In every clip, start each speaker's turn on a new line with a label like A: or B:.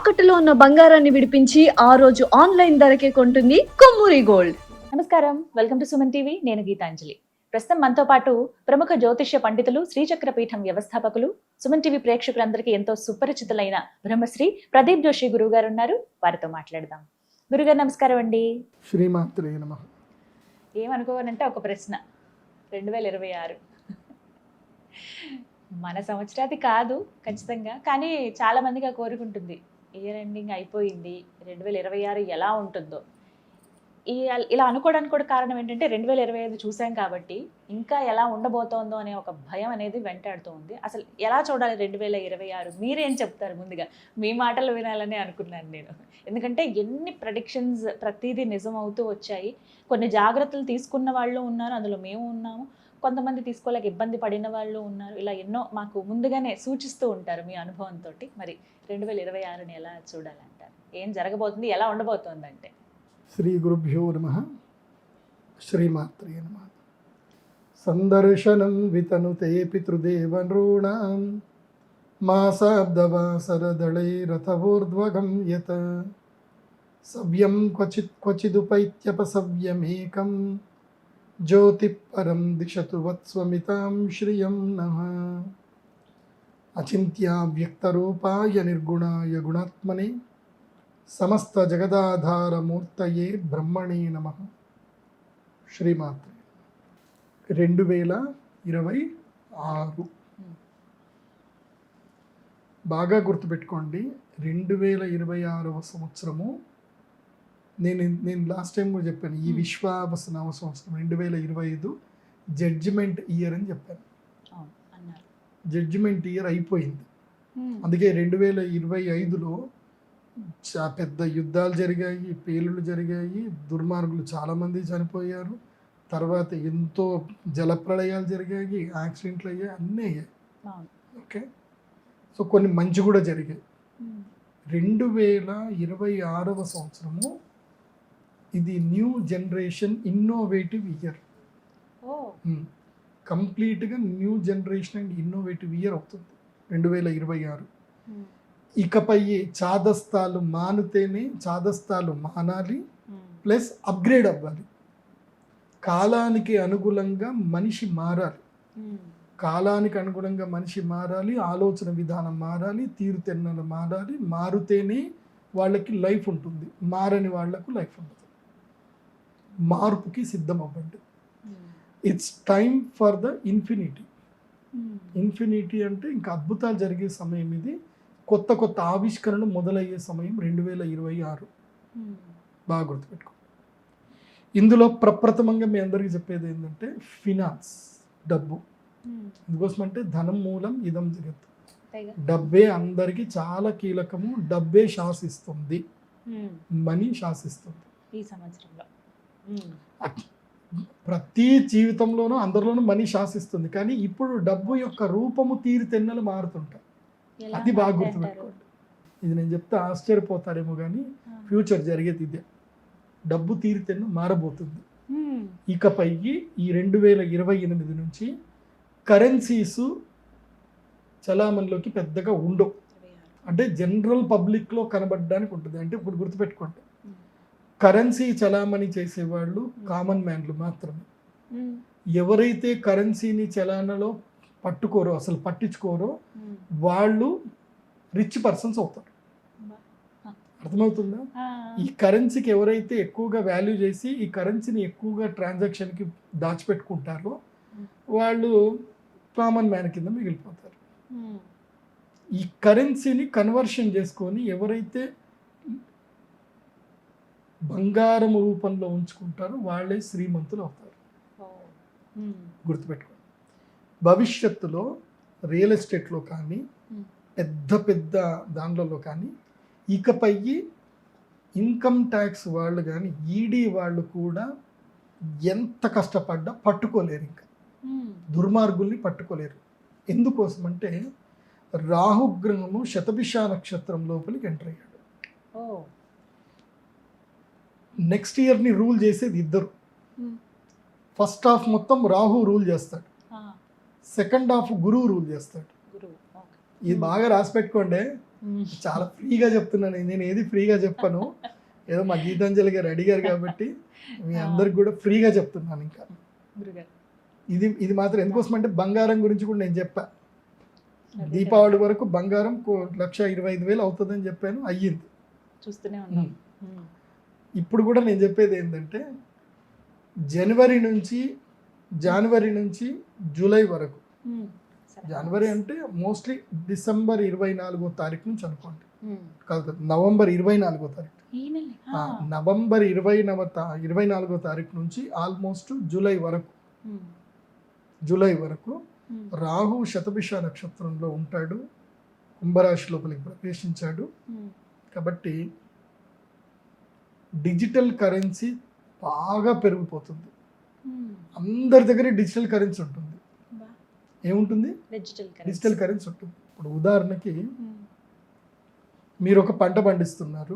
A: తాకట్టులో ఉన్న బంగారాన్ని విడిపించి ఆ రోజు ఆన్లైన్ ధరకే కొంటుంది కొమ్మూరి గోల్డ్.
B: నమస్కారం, వెల్కమ్ టు సుమన్ టీవీ. నేను గీతాంజలి. ప్రస్తుతం మనతో పాటు ప్రముఖ జ్యోతిష్య పండితులు, శ్రీచక్ర పీఠం వ్యవస్థాపకులు, సుమన్ టీవీ ప్రేక్షకులందరికీ ఎంతో సుపరిచితులైన బ్రహ్మశ్రీ ప్రదీప్ జోషి గురువు గారు ఉన్నారు. వారితో మాట్లాడదాం. గురుగారు నమస్కారం అండి.
C: శ్రీమాత్రే నమః.
B: ఏమనుకోవాలంటే ఒక ప్రశ్న, 2026 మన సంవత్సరాది కాదు ఖచ్చితంగా, కానీ చాలా మందికి ఆ కోరిక ఉంటుంది. ఇయర్ ఎండింగ్ అయిపోయింది, 2026 ఎలా ఉంటుందో. ఇలా అనుకోవడానికి కూడా కారణం ఏంటంటే 2025 చూసాం కాబట్టి ఇంకా ఎలా ఉండబోతోందో అనే ఒక భయం అనేది వెంటాడుతూ ఉంది. అసలు ఎలా చూడాలి 2026? మీరేం చెప్తారు? ముందుగా మీ మాటలు వినాలని అనుకున్నాను నేను. ఎందుకంటే ఎన్ని ప్రెడిక్షన్స్ ప్రతిదీ నిజం అవుతూ వచ్చాయి. కొన్ని జాగ్రత్తలు తీసుకున్న వాళ్ళు ఉన్నారు, అందులో మేము ఉన్నాము. కొంతమంది తీసుకోలేక ఇబ్బంది పడిన వాళ్ళు ఉన్నారు. ఇలా ఎన్నో మాకు ముందుగానే సూచిస్తూ ఉంటారు మీ అనుభవంతో. మరి 2026ని ఎలా చూడాలంటారు? ఏం జరగబోతుంది, ఎలా ఉండబోతోంది అంటే?
C: శ్రీ గురుభ్యో నమః. శ్రీమాత్రే నమః. సందర్శనం వితనుతే పితృదేవనృణాం మాసాబ్దవాసరదళైరథవోర్ధ్వగం యత్ సవ్యం క్వచిదుపైత్యపసవ్యమేకం జ్యోతిఃపరం దిశతు వత్స్వమితాం శ్రియం నః. అచింత్యావ్యక్తరూపాయ నిర్గుణాయ గుణాత్మనే సమస్త జగదాధారమూర్తయే బ్రహ్మణే నమః. శ్రీమాత్రే. 2026 బాగా గుర్తుపెట్టుకోండి. 2026వ సంవత్సరము నేను లాస్ట్ టైం కూడా చెప్పాను, ఈ విశ్వావసనామ సంవత్సరం 2025 జడ్జిమెంట్ ఇయర్ అని చెప్పాను. జడ్జిమెంట్ ఇయర్ అయిపోయింది. అందుకే 2025లో పెద్ద యుద్ధాలు జరిగాయి, పేలుళ్ళు జరిగాయి, దుర్మార్గులు చాలామంది చనిపోయారు. తర్వాత ఎంతో జలప్రళయాలు జరిగాయి, యాక్సిడెంట్లు అయ్యాయి, అన్నీ అయ్యాయి. ఓకే, సో కొన్ని మంచి కూడా జరిగాయి. 2026వ సంవత్సరము ఇది న్యూ జనరేషన్ ఇన్నోవేటివ్ ఇయర్. కంప్లీట్గా new generation and innovative year అవుతుంది 2026. ఇకపై చాదస్తాలు మానుతేనే, చాదస్తాలు మానాలి, ప్లస్ అప్గ్రేడ్ అవ్వాలి. కాలానికి అనుగుణంగా మనిషి మారాలి. కాలానికి అనుగుణంగా మనిషి మారాలి, ఆలోచన విధానం మారాలి, తీరుతెన్నలు మారాలి. మారుతేనే వాళ్ళకి లైఫ్ ఉంటుంది, మారని వాళ్లకు లైఫ్ ఉండదు. మార్పుకి సిద్ధం అవ్వండి. It's time for the infinity. Infinity అంటే ఇంకా అద్భుతాలు జరిగే సమయం ఇది. కొత్త కొత్త ఆవిష్కరణలు మొదలయ్యే సమయం 2026. బాగా గుర్తుపెట్టుకో. ఇందులో ప్రప్రథమంగా మీ అందరికీ చెప్పేది ఏంటంటే ఫినాన్స్, డబ్బు. ఎందుకోసమంటే ధనం మూలం ఇదం జగత్. డబ్బే అందరికీ చాలా కీలకము. డబ్బే శాసిస్తుంది, మనీ శాసిస్తుంది
B: ఈ సంవత్సరంలో.
C: ప్రతి జీవితంలోనూ అందరిలోనూ మనీ శాసిస్తుంది. కానీ ఇప్పుడు డబ్బు యొక్క రూపము, తీరుతెన్నలు మారుతుంటాయి. అది బాగా గుర్తుపెట్టుకోండి. ఇది నేను చెప్తే ఆశ్చర్యపోతారేమో, కానీ ఫ్యూచర్ జరిగేది ఇదే. డబ్బు తీరుతెన్ను మారబోతుంది. ఇకపై ఈ 2028 నుంచి కరెన్సీస్ చలామణిలోకి పెద్దగా ఉండవు. అంటే జనరల్ పబ్లిక్లో కనబడడానికి ఉంటుంది. అంటే ఇప్పుడు గుర్తుపెట్టుకోండి, కరెన్సీ చలామణి చేసేవాళ్ళు కామన్ మ్యాన్లు మాత్రమే. ఎవరైతే కరెన్సీని చలానలో పట్టుకోరో, అసలు పట్టించుకోరో, వాళ్ళు రిచ్ పర్సన్స్ అవుతారు. అర్థమవుతుందా? ఈ కరెన్సీకి ఎవరైతే ఎక్కువగా వాల్యూ చేసి ఈ కరెన్సీని ఎక్కువగా ట్రాన్సాక్షన్కి దాచిపెట్టుకుంటారో వాళ్ళు కామన్ మ్యాన్ కింద మిగిలిపోతారు. ఈ కరెన్సీని కన్వర్షన్ చేసుకొని ఎవరైతే బంగారం రూపంలో ఉంచుకుంటారో వాళ్ళే శ్రీమంతులు అవుతారు. గుర్తుపెట్టుకోండి. భవిష్యత్తులో రియల్ ఎస్టేట్లో కానీ, పెద్ద పెద్ద దాంట్లో కానీ, ఇకపై ఇన్కమ్ ట్యాక్స్ వాళ్ళు కానీ, ఈడీ వాళ్ళు కూడా ఎంత కష్టపడ్డా పట్టుకోలేరు. ఇంకా దుర్మార్గుల్ని పట్టుకోలేరు. ఎందుకోసమంటే రాహుగ్రహము శతభిష నక్షత్రం లోపలికి ఎంటర్ అయ్యాడు. నెక్స్ట్ ఇయర్ని రూల్ చేసేది ఇద్దరు. ఫస్ట్ హాఫ్ మొత్తం రాహు రూల్ చేస్తాడు, సెకండ్ హాఫ్ గురువు రూల్ చేస్తాడు. ఇది బాగా రాసి పెట్టుకోండి. చాలా ఫ్రీగా చెప్తున్నాను, నేను ఏది ఫ్రీగా చెప్పను, ఏదో మా గీతాంజలి గారు అడిగారు కాబట్టి మీ అందరికి కూడా ఫ్రీగా చెప్తున్నాను. ఇంకా
B: గురుగారు
C: ఇది మాత్రం ఎందుకోసం అంటే బంగారం గురించి కూడా నేను చెప్పా. దీపావళి వరకు బంగారం 1,25,000 అవుతుందని చెప్పాను, అయ్యింది.
B: చూస్తూనే ఉన్నాం.
C: ఇప్పుడు కూడా నేను చెప్పేది ఏంటంటే జనవరి నుంచి జూలై వరకు, జనవరి అంటే మోస్ట్లీ డిసెంబర్ 24వ తారీఖు నుంచి అనుకోండి, కాదు నవంబర్ 24వ తారీఖు, నవంబర్ 24వ తారీఖు నుంచి ఆల్మోస్ట్ జూలై వరకు రాహు శతభిష నక్షత్రంలో ఉంటాడు, కుంభరాశి లోపలికి ప్రవేశించాడు. కాబట్టి డిజిటల్ కరెన్సీ బాగా పెరిగిపోతుంది. అందరి దగ్గర డిజిటల్ కరెన్సీ ఉంటుంది. ఏముంటుంది? డిజిటల్ కరెన్సీ ఉంటుంది. ఇప్పుడు ఉదాహరణకి మీరు ఒక పంట పండిస్తున్నారు,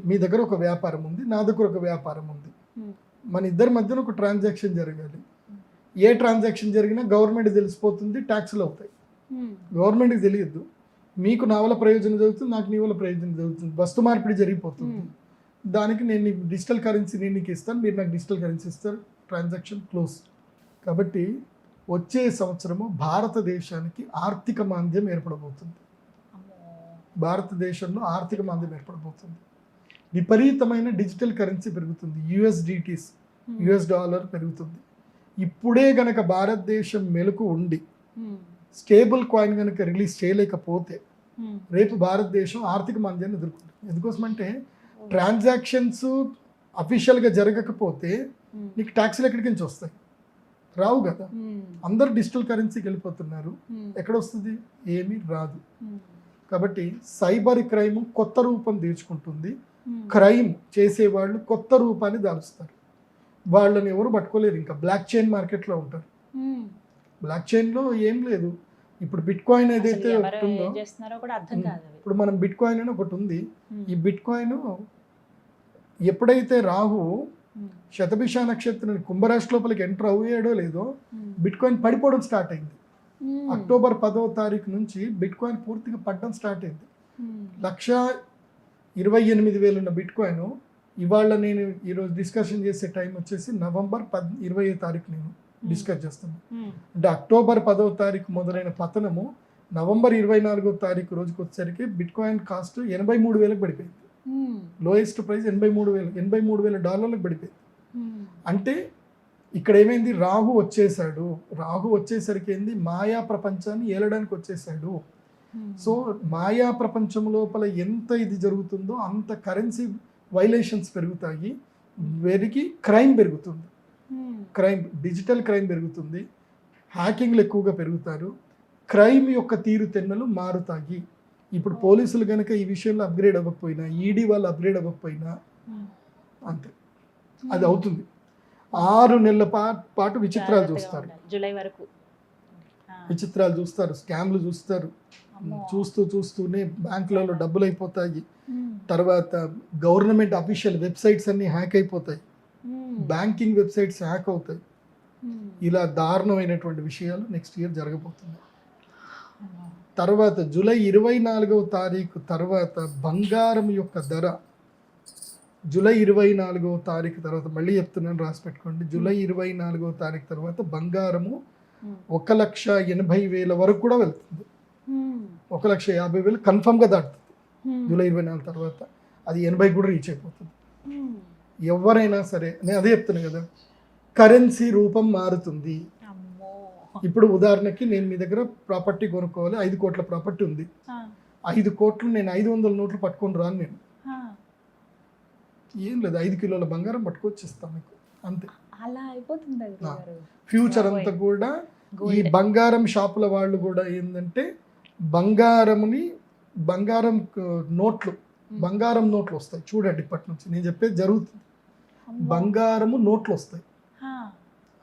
C: మీ దగ్గర ఒక వ్యాపారం ఉంది, నా దగ్గర ఒక వ్యాపారం ఉంది. మన ఇద్దరి మధ్యన ఒక ట్రాన్సాక్షన్ జరగాలి. ఏ ట్రాన్సాక్షన్ జరిగినా గవర్నమెంట్ తెలిసిపోతుంది, ట్యాక్స్లు అవుతాయి. గవర్నమెంట్కి తెలియదు, మీకు నా వల్ల ప్రయోజనం జరుగుతుంది, నాకు నీ వల్ల ప్రయోజనం జరుగుతుంది, వస్తు మార్పిడి జరిగిపోతుంది. దానికి నేను డిజిటల్ కరెన్సీ నీకు ఇస్తాను, మీరు నాకు డిజిటల్ కరెన్సీ ఇస్తారు, ట్రాన్సాక్షన్ క్లోజ్. కాబట్టి వచ్చే సంవత్సరము భారతదేశానికి ఆర్థిక మాంద్యం ఏర్పడబోతుంది. భారతదేశంలో ఆర్థిక మాంద్యం ఏర్పడబోతుంది. విపరీతమైన డిజిటల్ కరెన్సీ పెరుగుతుంది, యుఎస్డిటీస్, యుఎస్ డాలర్ పెరుగుతుంది. ఇప్పుడే గనక భారతదేశం మెలకు ఉండి స్టేబుల్ కాయిన్ కనుక రిలీజ్ చేయలేకపోతే రేపు భారతదేశం ఆర్థిక మాంద్యాన్ని ఎదుర్కొంటుంది. ఎందుకోసమంటే ట్రాన్సాక్షన్స్ అఫీషియల్గా జరగకపోతే నీకు ట్యాక్స్లు ఎక్కడికి నుంచి వస్తాయి? రావు కదా. అందరు డిజిటల్ కరెన్సీకి వెళ్ళిపోతున్నారు, ఎక్కడ వస్తుంది? ఏమీ రాదు. కాబట్టి సైబర్ క్రైమ్ కొత్త రూపం తీర్చుకుంటుంది. క్రైమ్ చేసేవాళ్ళు కొత్త రూపాన్ని దాలుస్తారు. వాళ్ళని ఎవరు పట్టుకోలేరు. ఇంకా బ్లాక్ చైన్ మార్కెట్లో ఉంటారు. బ్లాక్ చైన్లో ఏం లేదు. ఇప్పుడు బిట్ కాయిన్ ఏదైతే ఒకటి ఉందో, ఇప్పుడు మనం బిట్ కాయిన్ అని ఒకటి ఉంది. ఈ బిట్ కాయిన్ ఎప్పుడైతే రాహు శతభిష నక్షత్రం కుంభరాశి లోపలికి ఎంటర్ అయ్యాడో లేదో బిట్ కాయిన్ పడిపోవడం స్టార్ట్ అయింది. అక్టోబర్ 10వ తారీఖు నుంచి బిట్ కాయిన్ పూర్తిగా పడడం స్టార్ట్ అయింది. 1,28,000 ఉన్న బిట్ కాయిన్ ఇవాళ నేను ఈరోజు డిస్కషన్ చేసే టైం వచ్చేసి నవంబర్ 20వ తారీఖు నేను డిస్కస్ చేస్తాను. అంటే అక్టోబర్ 10వ తారీఖు మొదలైన పతనము నవంబర్ 24వ తారీఖు రోజుకి వచ్చేసరికి బిట్ కాయిన్ కాస్ట్ 83,000కి పడిపోయింది. లోయెస్ట్ ప్రైస్ 83,000 డాలర్లకు పడిపోయింది. అంటే ఇక్కడ ఏమైంది? రాహు వచ్చేసాడు. రాహు వచ్చేసరికి ఏంది? మాయా ప్రపంచాన్ని ఏలడానికి వచ్చేసాడు. సో మాయా ప్రపంచం లోపల ఎంత ఇది జరుగుతుందో అంత కరెన్సీ వైలేషన్స్ పెరుగుతాయి, వెరికి క్రైమ్ పెరుగుతుంది. డిజిటల్ క్రైమ్ పెరుగుతుంది, హ్యాకింగ్లు ఎక్కువగా పెరుగుతారు, క్రైమ్ యొక్క తీరుతెన్నులు మారుతాయి. ఇప్పుడు పోలీసులు కనుక ఈ విషయంలో అప్గ్రేడ్ అవ్వకపోయినా, ఈడీ వాళ్ళు అప్గ్రేడ్ అవ్వకపోయినా అంతే, అది అవుతుంది. 6 నెలల పాటు విచిత్రాలు చూస్తారు,
B: జూలై వరకు
C: విచిత్రాలు చూస్తారు, స్కామ్లు చూస్తారు. చూస్తూనే బ్యాంకులలో డబ్బులు అయిపోతాయి. తర్వాత గవర్నమెంట్ అఫీషియల్ వెబ్సైట్స్ అన్ని హ్యాక్ అయిపోతాయి, బ్యాంకింగ్ వెబ్సైట్స్ హ్యాక్ అవుతాయి. ఇలా దారుణమైనటువంటి విషయాలు నెక్స్ట్ ఇయర్ జరగబోతున్నాయి. తర్వాత జూలై 24వ తారీఖు తర్వాత బంగారం యొక్క ధర, జూలై 24వ తారీఖు తర్వాత, మళ్ళీ చెప్తున్నాను రాసి పెట్టుకోండి, జూలై 24వ తారీఖు తర్వాత బంగారము 1,80,000 వరకు కూడా వెళ్తుంది. 1,50,000 కన్ఫర్మ్గా దాటుతుంది. జూలై 24 తర్వాత అది 80 కూడా రీచ్ అయిపోతుంది. ఎవరైనా సరే, నేను అదే చెప్తున్నాను కదా, కరెన్సీ రూపం మారుతుంది. ఇప్పుడు ఉదాహరణకి నేను మీ దగ్గర ప్రాపర్టీ కొనుక్కోవాలి, 5 కోట్ల ప్రాపర్టీ ఉంది. 5 కోట్లు నేను 500 నోట్లు పట్టుకొని రాను. నేను ఏం లేదు, 5 కిలోల బంగారం పట్టుకొచ్చిస్తాను మీకు, అంతే.
B: అలా అయిపోతుంది.
C: ఫ్యూచర్ అంతా కూడా ఈ బంగారం షాపుల వాళ్ళు కూడా ఏంటంటే బంగారం నోట్లు వస్తాయి. చూడండి, ఇప్పటి నుంచి నేను చెప్పేది జరుగుతుంది. బంగారము నోట్లు వస్తాయి.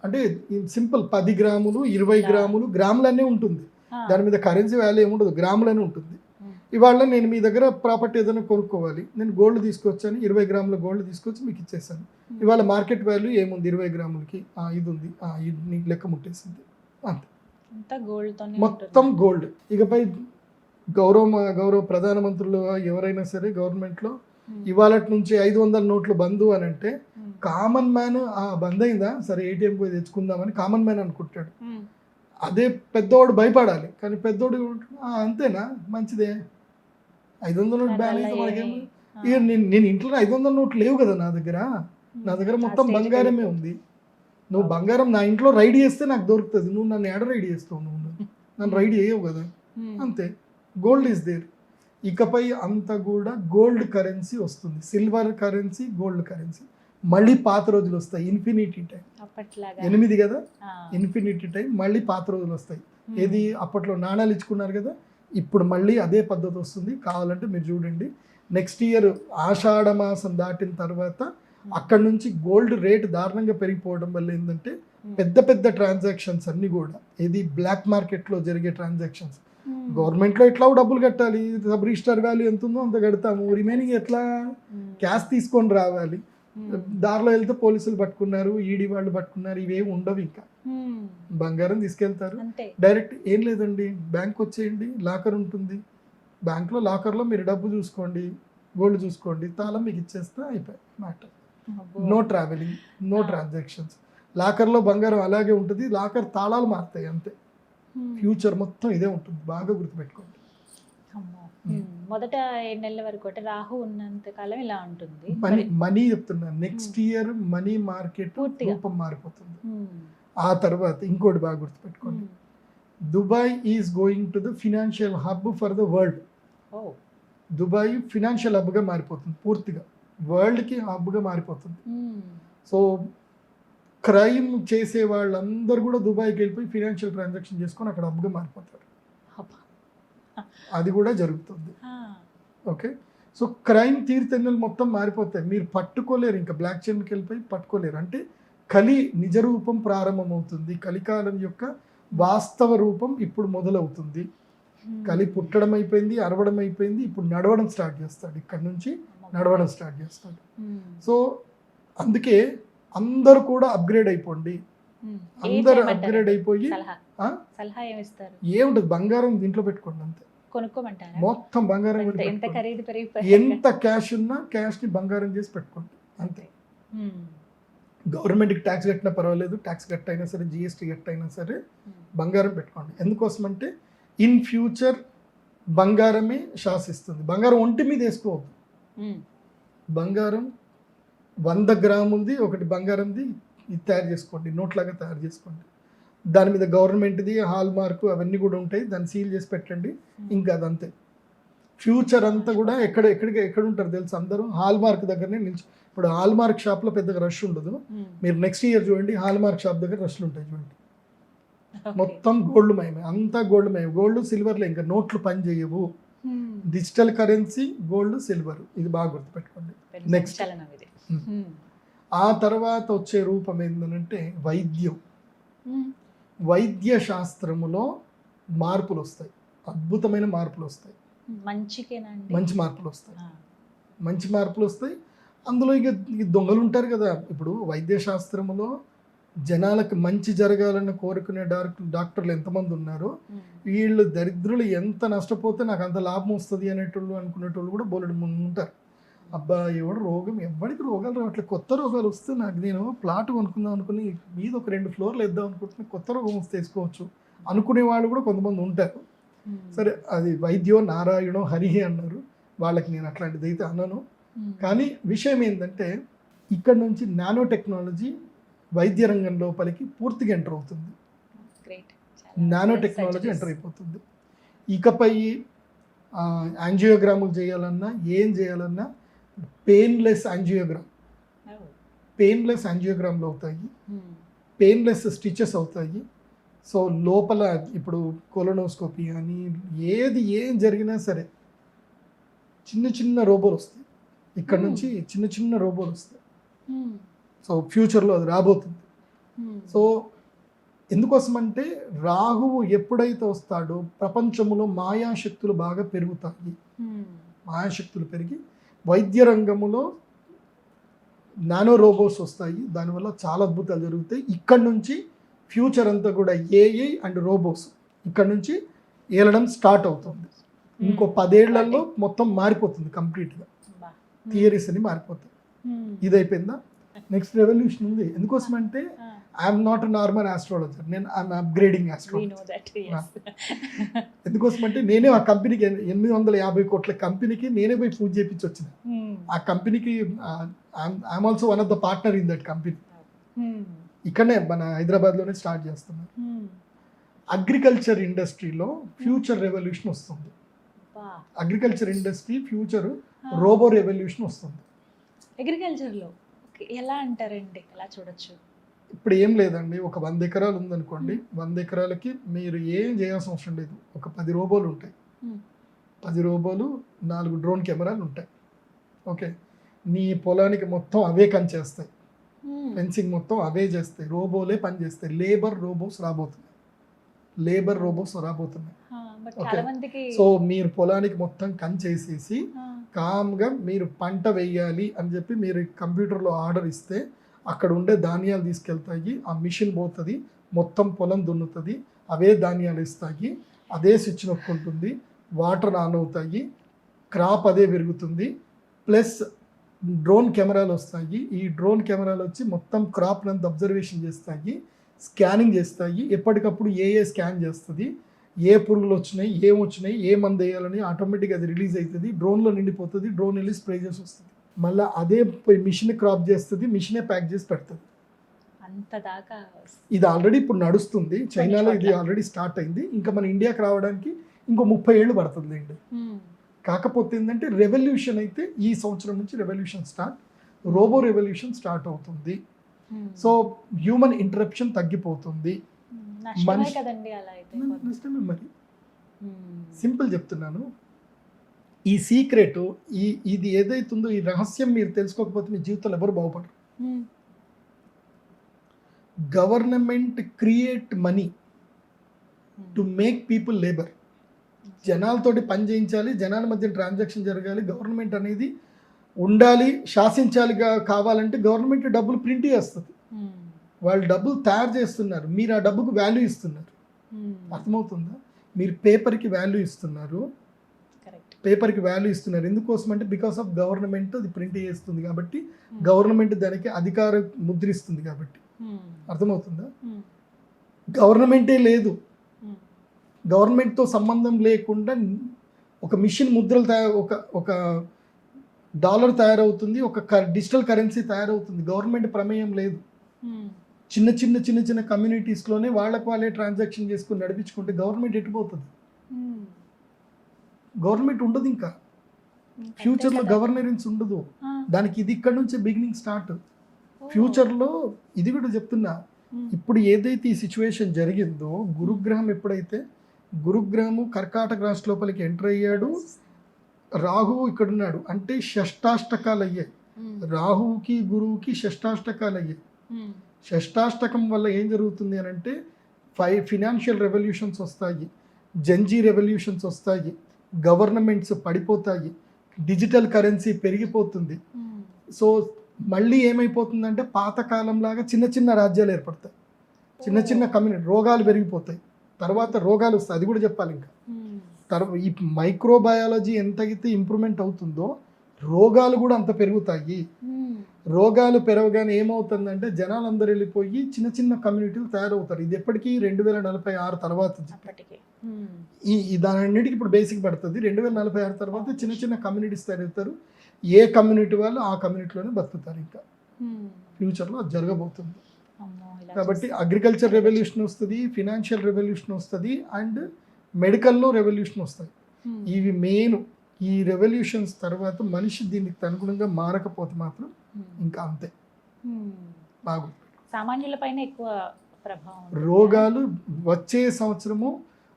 C: అంటే సింపుల్ 10 గ్రాములు 20 గ్రాములు గ్రాములనే ఉంటుంది. దాని మీద కరెన్సీ వాల్యూ ఏముండదు, గ్రాములనే ఉంటుంది. ఇవాళ నేను మీ దగ్గర ప్రాపర్టీ ఏదైనా కొనుక్కోవాలి, నేను గోల్డ్ తీసుకొచ్చాను, 20 గ్రాముల గోల్డ్ తీసుకొచ్చి మీకు ఇచ్చేసాను. ఇవాళ మార్కెట్ వాల్యూ ఏముంది? 20 గ్రాములకి ఇది ఉంది, ఇది నీకు లెక్క ముట్టేసింది, అంతే. మొత్తం గోల్డ్. ఇకపై గౌరవ ప్రధానమంత్రులు ఎవరైనా సరే గవర్నమెంట్లో ఇవాళ నుంచి 500 నోట్లు బంధు అని అంటే కామన్ మ్యాన్ బంద్ అయిందా సరే ఏటీఎం పోయి తెచ్చుకుందామని కామన్ మ్యాన్ అనుకుంటాడు. అదే పెద్దోడు భయపడాలి. కానీ పెద్దోడు అంతేనా మంచిదే 500 నోట్ బ్యాన్ అయితే మనకేమో ఇక నేను ఇంట్లో 500 నోట్లు లేవు కదా నా దగ్గర మొత్తం బంగారమే ఉంది. నువ్వు బంగారం నా ఇంట్లో రైడ్ చేస్తే నాకు దొరుకుతుంది. నువ్వు నన్ను ఎడ రైడ్ చేస్తావు, నన్ను రైడ్ చేయవు కదా. అంతే, గోల్డ్ ఈజ్ దేర్. ఇకపై అంతా కూడా గోల్డ్ కరెన్సీ వస్తుంది, సిల్వర్ కరెన్సీ, గోల్డ్ కరెన్సీ. మళ్ళీ పాత రోజులు వస్తాయి, ఇన్ఫినిటీ టైం. 8 కదా, ఇన్ఫినిటీ టైం. మళ్ళీ పాత రోజులు వస్తాయి. ఏది అప్పట్లో నాణాలు ఇచ్చుకున్నారు కదా, ఇప్పుడు మళ్ళీ అదే పద్ధతి వస్తుంది. కావాలంటే మీరు చూడండి, నెక్స్ట్ ఇయర్ ఆషాఢ మాసం దాటిన తర్వాత అక్కడ నుంచి గోల్డ్ రేట్ దారుణంగా పెరిగిపోవడం వల్ల ఏంటంటే పెద్ద పెద్ద ట్రాన్సాక్షన్స్ అన్నీ కూడా ఏది బ్లాక్ మార్కెట్లో జరిగే ట్రాన్సాక్షన్స్. గవర్నమెంట్లో ఎట్లా డబ్బులు కట్టాలి, సబ్ రిజిస్టర్ వాల్యూ ఎంత ఉందో అంత కడతాము. రిమైనింగ్ ఎట్లా క్యాష్ తీసుకొని రావాలి. దారిలో వెళ్తే పోలీసులు పట్టుకున్నారు, ఈడీ వాళ్ళు పట్టుకున్నారు, ఇవేమి ఉండవు. ఇంకా బంగారం తీసుకెళ్తారు డైరెక్ట్. ఏం లేదండి, బ్యాంక్ వచ్చేయండి, లాకర్ ఉంటుంది, బ్యాంక్లో లాకర్లో మీరు డబ్బు చూసుకోండి, గోల్డ్ చూసుకోండి, తాళం మీకు ఇచ్చేస్తే అయిపోయి matter. No travelling, no transactions. లాకర్లో బంగారం అలాగే ఉంటుంది, లాకర్ తాళాలు మారుతాయి అంతే. ఫ్యూచర్ మొత్తం ఇదే ఉంటుంది, బాగా గుర్తుపెట్టుకోండి.
B: మొదట 7 నెలల వరకు అంటే రాహు ఉన్నంత కాలం ఇలా ఉంటుంది.
C: మనీ చెప్తున్నాను, నెక్స్ట్ ఇయర్ మనీ మార్కెట్ రూపం మారిపోతుంది. ఆ తర్వాత ఇంకోటి బాగా గుర్తుపెట్టుకోండి, Dubai is going to the financial hub for the world. Dubai financial హబ్గా మారిపోతుంది, పూర్తిగా వరల్డ్కి హబ్గా మారిపోతుంది. సో క్రైమ్ చేసే వాళ్ళందరూ కూడా దుబాయ్కి వెళ్ళిపోయి ఫినాన్షియల్ ట్రాన్సాక్షన్ చేసుకొని అక్కడ హబ్గా మారిపోతారు. అది కూడా జరుగుతుంది. ఓకే, సో క్రైమ్ తీరుతెన్నులు మొత్తం మారిపోతాయి. మీరు పట్టుకోలేరు, ఇంకా బ్లాక్ చైన్కి వెళ్ళిపోయి పట్టుకోలేరు. అంటే కలి నిజ రూపం ప్రారంభమవుతుంది. కలికాలం యొక్క వాస్తవ రూపం ఇప్పుడు మొదలవుతుంది. కలి పుట్టడం అయిపోయింది, అరవడం అయిపోయింది, ఇప్పుడు నడవడం స్టార్ట్ చేస్తాడు. ఇక్కడ నుంచి నడవడం స్టార్ట్ చేస్తాడు. సో అందుకే అందరూ కూడా అప్గ్రేడ్ అయిపోండి. అందరూ అప్గ్రేడ్ అయిపోయి ఏముంటది, బంగారం దీంట్లో పెట్టుకోండి అంతే,
B: కొనుక్కోమంటారా?
C: మొత్తం బంగారం. ఎంత క్యాష్ ఉన్నా క్యాష్ ని బంగారం చేసి పెట్టుకోండి అంతే. గవర్నమెంట్కి ట్యాక్స్ కట్టినా పర్వాలేదు, ట్యాక్స్ కట్ అయినా సరే, జిఎస్టీ కట్ అయినా సరే బంగారం పెట్టుకోండి. ఎందుకోసం అంటే ఇన్ ఫ్యూచర్ బంగారమే శాసిస్తుంది. బంగారం ఒంటి మీద వేసుకోవద్దు. బంగారం 100 గ్రాములది ఒకటి బంగారంది ఇది తయారు చేసుకోండి, నోట్లాగా తయారు చేసుకోండి. దాని మీద గవర్నమెంట్ది హాల్ మార్కు అవన్నీ కూడా ఉంటాయి, దాన్ని సీల్ చేసి పెట్టండి. ఇంకా అదంతే. ఫ్యూచర్ అంతా కూడా ఎక్కడ ఉంటారు తెలుసు, అందరూ హాల్ మార్క్ దగ్గరనే నిల్చు. ఇప్పుడు హాల్ మార్క్ షాప్లో పెద్దగా రష్ ఉండదు. మీరు నెక్స్ట్ ఇయర్ చూడండి, హాల్ మార్క్ షాప్ దగ్గర రష్లు ఉంటాయి చూడండి. మొత్తం గోల్డ్ మయమే, అంతా గోల్డ్ మయం. గోల్డ్ సిల్వర్లో ఇంకా నోట్లు పని చేయవు. డిజిటల్ కరెన్సీ గోల్డ్, సిల్వర్, ఇది బాగా గుర్తుపెట్టుకోండి. నెక్స్ట్ ఆ తర్వాత వచ్చే రూపం ఏంటంటే వైద్యం. వైద్య శాస్త్రములో మార్పులు వస్తాయి, అద్భుతమైన మార్పులు వస్తాయి. మంచి మార్పులు వస్తాయి, మంచి మార్పులు వస్తాయి. అందులో ఇక దొంగలు ఉంటారు కదా. ఇప్పుడు వైద్య శాస్త్రములో జనాలకు మంచి జరగాలని కోరుకునే డాక్టర్లు ఎంతమంది ఉన్నారో, వీళ్ళు దరిద్రులు ఎంత నష్టపోతే నాకు అంత లాభం వస్తుంది అనేటోళ్ళు అనుకునేటోళ్ళు కూడా బోలెడు ముందు ఉంటారు. అబ్బా ఎవరికి రోగాలు రావట్లేదు, కొత్త రోగాలు వస్తే నాకు నేను ప్లాట్ కొనుక్కుందాం అనుకుని మీద ఒక 2 ఫ్లోర్లు వేద్దాం అనుకుంటున్నా, కొత్త రోగం వస్తే వేసుకోవచ్చు అనుకునే వాళ్ళు కూడా కొంతమంది ఉంటారు. సరే, అది వైద్యో నారాయణో హరిహి అన్నారు, వాళ్ళకి నేను అట్లాంటిది అయితే అన్నాను. కానీ విషయం ఏంటంటే ఇక్కడ నుంచి నానో టెక్నాలజీ వైద్య రంగం లోపలికి పూర్తిగా ఎంటర్ అవుతుంది. నానో టెక్నాలజీ ఎంటర్ అయిపోతుంది. ఇకపై యాంజియోగ్రాములు చేయాలన్నా ఏం చేయాలన్నా పెయిన్లెస్ యాంజియోగ్రామ్లు అవుతాయి, పెయిన్లెస్ స్టిచెస్ అవుతాయి. సో లోపల ఇప్పుడు కొలనోస్కోపీ అని ఏం జరిగినా సరే చిన్న చిన్న రోబోలు వస్తాయి. ఇక్కడ నుంచి చిన్న రోబోలు వస్తాయి. సో ఫ్యూచర్లో అది రాబోతుంది. సో ఎందుకోసం అంటే రాహువు ఎప్పుడైతే వస్తాడో ప్రపంచంలో మాయాశక్తులు బాగా పెరుగుతాయి. మాయాశక్తులు పెరిగి వైద్య రంగంలో నానో రోబోట్స్ వస్తాయి. దానివల్ల చాలా అద్భుతాలు జరుగుతాయి. ఇక్కడ నుంచి ఫ్యూచర్ అంతా కూడా ఏఐ అండ్ రోబోట్స్ ఇక్కడ నుంచి ఏలడం స్టార్ట్ అవుతుంది. ఇంకో 10 ఏళ్లలో మొత్తం మారిపోతుంది కంప్లీట్గా,
B: బా.
C: థియరీస్ అని మారిపోతాయి. ఇది అయిపోయిందా, నెక్స్ట్ రెవల్యూషన్ ఉంది. ఎందుకోసం అంటే
B: ఆ.
C: ఐఎమ్ నాట్ నార్మల్ ఆస్ట్రాలజర్, నేను I'm upgrading
B: We
C: astrologer.
B: know that, yes.
C: ఎందుకోసం అంటే నేనే ఆ కంపెనీకి 850 కోట్ల కంపెనీకి నేనే పోయి పూజ చేయించి వచ్చిన. ఆ కంపెనీకి I'm also one of the partner in that company. ఇక్కడనే మన హైదరాబాద్లోనే స్టార్ట్ చేస్తున్నాను. అగ్రికల్చర్ ఇండస్ట్రీలో ఫ్యూచర్ రెవల్యూషన్ వస్తుంది. Agriculture industry future robo revolution వస్తుంది.
B: అగ్రికల్చర్లో ఎలా అంటారండి, ఎలా చూడొచ్చు?
C: ఇప్పుడు ఏం లేదండి, ఒక 100 ఎకరాలు ఉందనుకోండి, 100 ఎకరాలకి మీరు ఏం చేయాల్సిన అవసరం లేదు. ఒక 10 రోబోలు ఉంటాయి, 10 రోబోలు, 4 డ్రోన్ కెమెరాలు ఉంటాయి. ఓకే, నీ పొలానికి మొత్తం అవే చేస్తాయి, ఫెన్సింగ్ మొత్తం అవే చేస్తాయి, రోబోలే పని చేస్తాయి. లేబర్ రోబోస్ రాబోతున్నాయి.
B: But
C: okay.
B: చాలా మందికి
C: సో మీరు పొలానికి మొత్తం చేసేసి కామ్గా మీరు పంట వేయాలి అని చెప్పి మీరు కంప్యూటర్లో ఆర్డర్ ఇస్తే అక్కడ ఉండే ధాన్యాలు తీసుకెళ్తాయి, ఆ మిషన్ పోతుంది, మొత్తం పొలం దున్నుతుంది, అవే ధాన్యాలు ఇస్తాయి, అదే స్విచ్ నొక్కుంటుంది, వాటర్ ఆన్ అవుతాయి, క్రాప్ అదే పెరుగుతుంది. ప్లస్ డ్రోన్ కెమెరాలు వస్తాయి, ఈ డ్రోన్ కెమెరాలు వచ్చి మొత్తం క్రాప్ నంత అబ్జర్వేషన్ చేస్తాయి, స్కానింగ్ చేస్తాయి, ఎప్పటికప్పుడు ఏ స్కాన్ చేస్తుంది, ఏ పురుగులు వచ్చినాయి, ఏం వచ్చినాయి, ఏ మందు వేయాలని ఆటోమేటిక్గా అది రిలీజ్ అవుతుంది, డ్రోన్లో నిండిపోతుంది, డ్రోన్ వెళ్ళి స్ప్రే చేసి వస్తుంది, మళ్ళీ అదే మిషన్ క్రాప్ చేస్తుంది, మిషనే ప్యాక్ చేసి పెడుతుంది.
B: అంత దాకా
C: ఇది ఆల్రెడీ ఇప్పుడు నడుస్తుంది, చైనాలో ఇది ఆల్రెడీ స్టార్ట్ అయింది. ఇంకా మన ఇండియాకి రావడానికి ఇంకో 30 ఏళ్ళు పడుతుంది అండి. కాకపోతే ఏంటంటే రెవల్యూషన్ అయితే ఈ సంవత్సరం నుంచి revolution start, robo revolution start అవుతుంది. సో హ్యూమన్ ఇంటరప్షన్ తగ్గిపోతుంది.
B: నష్టమే కదండి అలా అయితే.
C: నష్టమే మరి, సింపుల్ చెప్తున్నాను. ఈ సీక్రెట్, ఇది ఏదైతుందో ఈ రహస్యం మీరు తెలుసుకోకపోతే మీ జీవితంలో ఎవరు బాగుపడరు. Government create money to make people labour. జనాలతోటి పని చేయించాలి, జనాల మధ్య ట్రాన్సాక్షన్ జరగాలి. గవర్నమెంట్ అనేది ఉండాలి, శాసించాలి. కావాలంటే గవర్నమెంట్ డబ్బులు ప్రింట్ చేస్తుంది, వాళ్ళు డబ్బులు తయారు చేస్తున్నారు, మీరు ఆ డబ్బుకు వాల్యూ ఇస్తున్నారు. అర్థమవుతుందా? మీరు పేపర్కి వాల్యూ ఇస్తున్నారు, పేపర్కి వాల్యూ ఇస్తున్నారు. ఎందుకోసం అంటే బికాస్ ఆఫ్ గవర్నమెంట్ అది ప్రింట్ చేస్తుంది కాబట్టి, గవర్నమెంట్ దానికి అధికార ముద్రిస్తుంది కాబట్టి. అర్థమవుతుందా? గవర్నమెంటే లేదు, గవర్నమెంట్తో సంబంధం లేకుండా ఒక మిషన్ ముద్రలు ఒక డాలర్ తయారవుతుంది, ఒక డిజిటల్ కరెన్సీ తయారవుతుంది. గవర్నమెంట్ ప్రమేయం లేదు. చిన్న కమ్యూనిటీస్లోనే వాళ్ళే ట్రాన్సాక్షన్ చేసుకుని నడిపించుకుంటే గవర్నమెంట్ ఎటుపోతుంది? గవర్నమెంట్ ఉండదు, ఇంకా ఫ్యూచర్లో గవర్నరెన్స్ ఉండదు దానికి. ఇది ఇక్కడ నుంచే బిగినింగ్ స్టార్ట్. ఫ్యూచర్లో ఇది కూడా చెప్తున్నా, ఇప్పుడు ఏదైతే ఈ సిచ్యువేషన్ జరిగిందో, గురుగ్రహం ఎప్పుడైతే గురుగ్రహము కర్కాటక రాశి లోపలికి ఎంటర్ అయ్యాడు, రాహువు ఇక్కడ ఉన్నాడు అంటే షష్టాష్టకాలు అయ్యాయి. రాహువుకి గురువుకి షష్టాష్టకాలు అయ్యాయి. షష్టాష్టకం వల్ల ఏం జరుగుతుంది అని అంటే 5 ఫినాన్షియల్ రెవల్యూషన్స్ వస్తాయి, జంజీ రెవల్యూషన్స్ వస్తాయి, గవర్నమెంట్స్ పడిపోతాయి, డిజిటల్ కరెన్సీ పెరిగిపోతుంది. సో మళ్ళీ ఏమైపోతుందంటే పాతకాలంలాగా చిన్న రాజ్యాలు ఏర్పడతాయి, చిన్న కమ్యూనిటీ, రోగాలు పెరిగిపోతాయి, తర్వాత రోగాలు వస్తాయి. అది కూడా చెప్పాలి. ఇంకా తర్వాత ఈ మైక్రోబయాలజీ ఎంతైతే ఇంప్రూవ్మెంట్ అవుతుందో రోగాలు కూడా అంత పెరుగుతాయి. రోగాలు పెరగగానే ఏమవుతుందంటే జనాలందరూ వెళ్ళిపోయి చిన్న కమ్యూనిటీలు తయారవుతారు. ఇది ఎప్పటికీ 2046 తర్వాత. దానన్నిటికీ ఇప్పుడు బేసిక్ పడుతుంది. 2046 తర్వాత చిన్న కమ్యూనిటీస్ తయారవుతారు. ఏ కమ్యూనిటీ వాళ్ళు ఆ కమ్యూనిటీలోనే బతుకుతారు. ఇంకా ఫ్యూచర్లో అది జరగబోతుంది. కాబట్టి అగ్రికల్చర్ రెవల్యూషన్ వస్తుంది, ఫినాన్షియల్ రెవల్యూషన్ వస్తుంది, అండ్ మెడికల్లో రెవల్యూషన్ వస్తాయి. ఇవి మెయిన్. ఈ రెవల్యూషన్స్ తర్వాత మనిషి దీనికి అనుగుణంగా మారకపోతే మాత్రం ఇంకా అంతే. బాగుంది.
B: సామాన్యులపైన ఎక్కువ ప్రభావం.
C: రోగాలు వచ్చే సంవత్సరము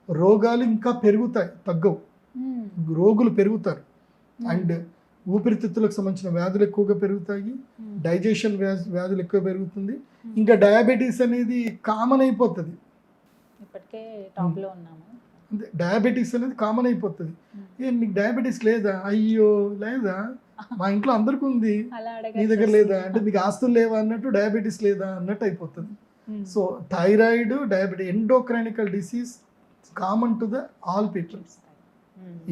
C: రోగాలు ఇంకా పెరుగుతాయి, తగ్గవు. రోగులు పెరుగుతారు, అండ్ ఊపిరితిత్తులకు సంబంధించిన వ్యాధులు ఎక్కువగా పెరుగుతాయి, డైజెషన్ వ్యాధులు ఎక్కువ పెరుగుతుంది. ఇంకా డయాబెటీస్ అనేది కామన్ అయిపోతుంది.
B: ఇప్పటికే టాప్లో ఉన్నాము.
C: అంటే డయాబెటీస్ అనేది కామన్ అయిపోతుంది. నీకు డయాబెటీస్ లేదా? అయ్యో లేదా, మా ఇంట్లో అందరికీ ఉంది, నీ దగ్గర లేదా అంటే మీకు ఆస్తులు లేవా అన్నట్టు, డయాబెటీస్ లేదా అన్నట్టు అయిపోతుంది. So thyroid, diabetes, endocrinical disease common to the all people.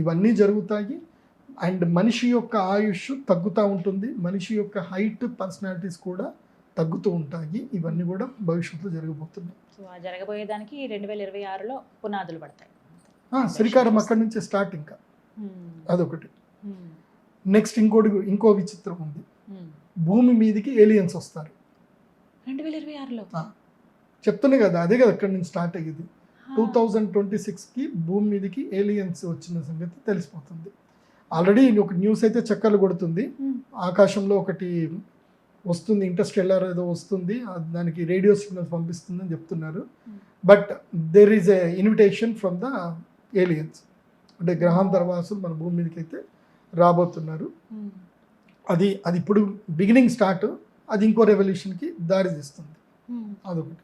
C: ఇవన్నీ జరుగుతాయి. అండ్ మనిషి యొక్క ఆయుష్ తగ్గుతూ ఉంటుంది, మనిషి యొక్క హైట్, పర్సనాలిటీస్ కూడా తగ్గుతూ ఉంటాయి. ఇవన్నీ కూడా భవిష్యత్తులో జరగబోతున్నాయి.
B: సో ఆ జరగబోయేదానికి 2026లో పునాదులు పడతాయి.
C: శ్రీకారం అక్కడి నుంచే స్టార్ట్. ఇంకా అదొకటి. నెక్స్ట్ ఇంకో విచిత్రం ఉంది. భూమి మీదకి ఏలియన్స్ వస్తారు
B: 2026లో.
C: చెప్తున్నా కదా, అదే కదా అక్కడి నుంచి స్టార్ట్ అయ్యేది. 2026కి భూమి మీదకి ఏలియన్స్ వచ్చిన సంగతి తెలిసిపోతుంది. ఆల్రెడీ ఒక న్యూస్ అయితే చక్కర్లు కొడుతుంది. ఆకాశంలో ఒకటి వస్తుంది, ఇంటర్స్టెల్లార్ ఏదో వస్తుంది, దానికి రేడియో సిగ్నల్స్ పంపిస్తుందని చెప్తున్నారు. But there is a invitation from the aliens, అంటే గ్రహాంతరవాసులు మన భూమి మీదకి అయితే రాబోతున్నారు. అది ఇప్పుడు బిగినింగ్ స్టార్ట్, అది ఇంకో రెవల్యూషన్కి దారి తీస్తుంది. అదొకటి.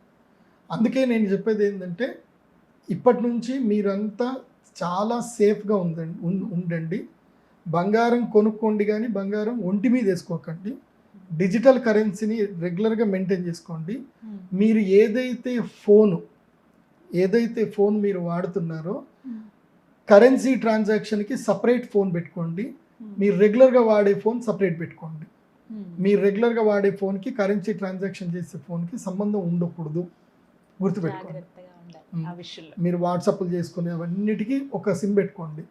C: అందుకే నేను చెప్పేది ఏంటంటే, ఇప్పటి నుంచి మీరంతా చాలా సేఫ్గా ఉండండి. బంగారం కొనుక్కోండి, కానీ బంగారం ఒంటి మీద వేసుకోకండి. డిజిటల్ కరెన్సీని రెగ్యులర్గా మెయింటైన్ చేసుకోండి. మీరు ఏదైతే ఫోన్ మీరు వాడుతున్నారో, కరెన్సీ ట్రాన్సాక్షన్కి సపరేట్ ఫోన్ పెట్టుకోండి. మీరు రెగ్యులర్గా వాడే ఫోన్ సపరేట్ పెట్టుకోండి. మీరు రెగ్యులర్గా వాడే ఫోన్కి కరెన్సీ ట్రాన్సాక్షన్ చేసే ఫోన్కి సంబంధం ఉండకూడదు, గుర్తుపెట్టుకోండి. మీరు వాట్సాప్లు చేసుకునే అవన్నిటికీ ఒక సిమ్ పెట్టుకోండి.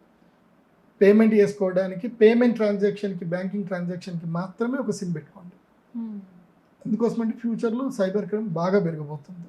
C: పేమెంట్ చేసుకోవడానికి, పేమెంట్ ట్రాన్సాక్షన్కి, బ్యాంకింగ్ ట్రాన్సాక్షన్కి మాత్రమే ఒక సిమ్ పెట్టుకోండి. ఎందుకోసమంటే ఫ్యూచర్లో సైబర్ క్రైమ్ బాగా పెరగబోతుంది.